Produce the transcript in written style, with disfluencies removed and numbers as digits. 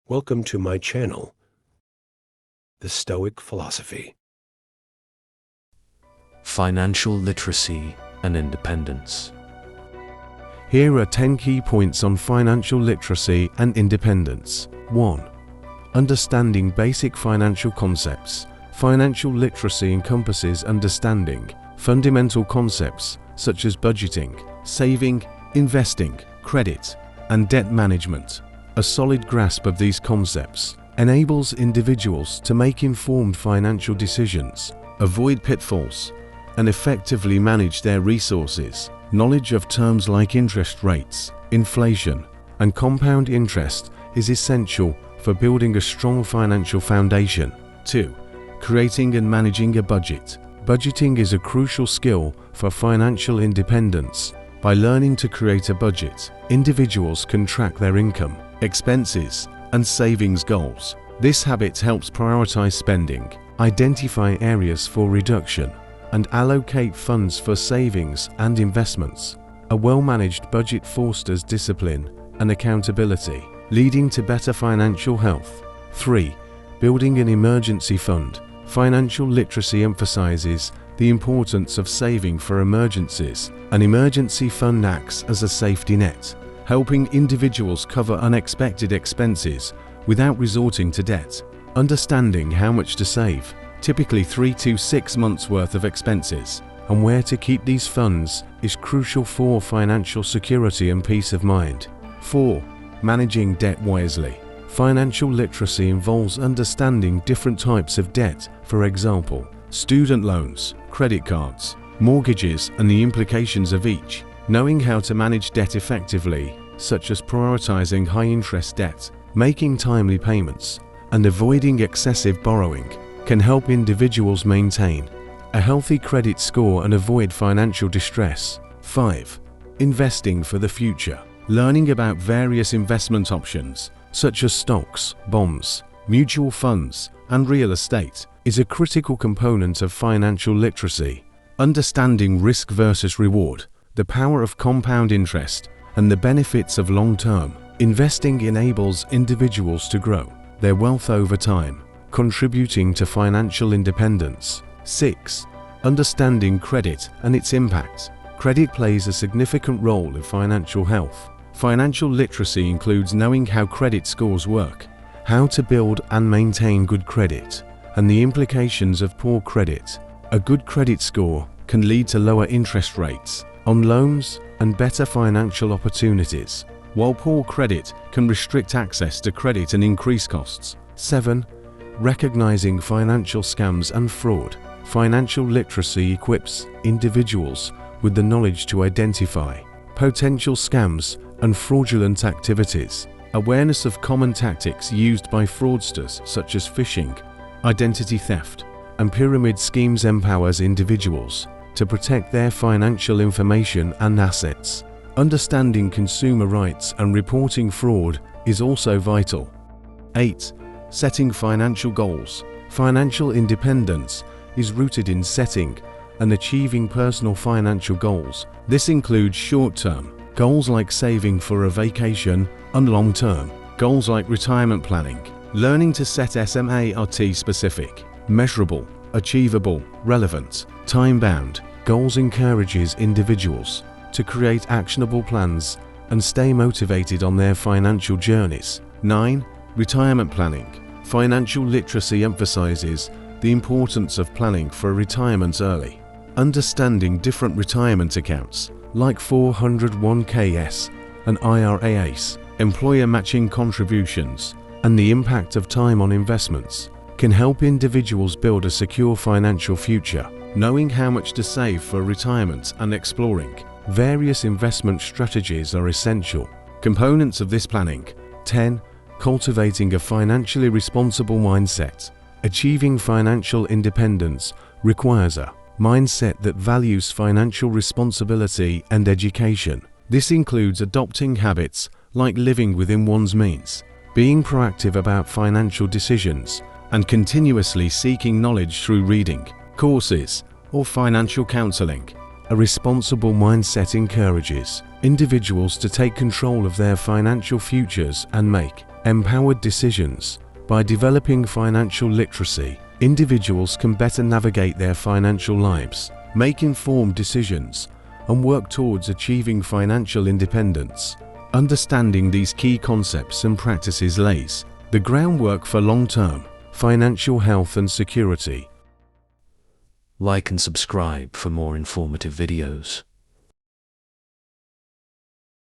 Welcome to my channel, The Stoic Philosophy. Financial literacy and independence. Here are 10 key points on financial literacy and independence. 1. Understanding basic financial concepts. Financial literacy encompasses understanding fundamental concepts such as budgeting, saving, investing, credit, and debt management. A solid grasp of these concepts enables individuals to make informed financial decisions, avoid pitfalls, and effectively manage their resources. Knowledge of terms like interest rates, inflation, and compound interest is essential for building a strong financial foundation. 2. Creating and managing a budget. Budgeting is a crucial skill for financial independence. By learning to create a budget, individuals can track their income, expenses, and savings goals. This habit helps prioritize spending, identify areas for reduction, and allocate funds for savings and investments. A well-managed budget fosters discipline and accountability, leading to better financial health. 3. Building an emergency fund. Financial literacy emphasizes the importance of saving for emergencies. An emergency fund acts as a safety net, helping individuals cover unexpected expenses without resorting to debt. Understanding how much to save, typically 3 to 6 months' worth of expenses, and where to keep these funds is crucial for financial security and peace of mind. 4. Managing debt wisely. Financial literacy involves understanding different types of debt, for example, student loans, credit cards, mortgages, and the implications of each. Knowing how to manage debt effectively, such as prioritizing high-interest debt, making timely payments, and avoiding excessive borrowing, can help individuals maintain a healthy credit score and avoid financial distress. 5. Investing for the future. Learning about various investment options, such as stocks, bonds, mutual funds, and real estate, is a critical component of financial literacy. Understanding risk versus reward, the power of compound interest, and the benefits of long-term investing enables individuals to grow their wealth over time, contributing to financial independence. 6. Understanding credit and its impact. Credit plays a significant role in financial health. Financial literacy includes knowing how credit scores work, how to build and maintain good credit, and the implications of poor credit. A good credit score can lead to lower interest rates on loans and better financial opportunities, while poor credit can restrict access to credit and increase costs. 7. Recognizing financial scams and fraud. Financial literacy equips individuals with the knowledge to identify potential scams and fraudulent activities. Awareness of common tactics used by fraudsters such as phishing, identity theft, and pyramid schemes empowers individuals to protect their financial information and assets. Understanding consumer rights and reporting fraud is also vital. 8. Setting financial goals. Financial independence is rooted in setting and achieving personal financial goals. This includes short-term goals like saving for a vacation and long-term goals like retirement planning. Learning to set SMART specific, measurable, achievable, relevant, time-bound goals encourages individuals to create actionable plans and stay motivated on their financial journeys. 9. Retirement planning. Financial literacy emphasizes the importance of planning for retirement early. Understanding different retirement accounts like 401ks and IRAs, employer matching contributions, and the impact of time on investments can help individuals build a secure financial future. Knowing how much to save for retirement and exploring various investment strategies are essential components of this planning. 10. Cultivating a financially responsible mindset. Achieving financial independence requires a mindset that values financial responsibility and education. This includes adopting habits like living within one's means, being proactive about financial decisions, and continuously seeking knowledge through reading, courses, or financial counseling. A responsible mindset encourages individuals to take control of their financial futures and make Empowered decisions. By developing financial literacy, individuals can better navigate their financial lives, make informed decisions, and work towards achieving financial independence. Understanding these key concepts and practices lays the groundwork for long-term financial health and security. Like and subscribe for more informative videos.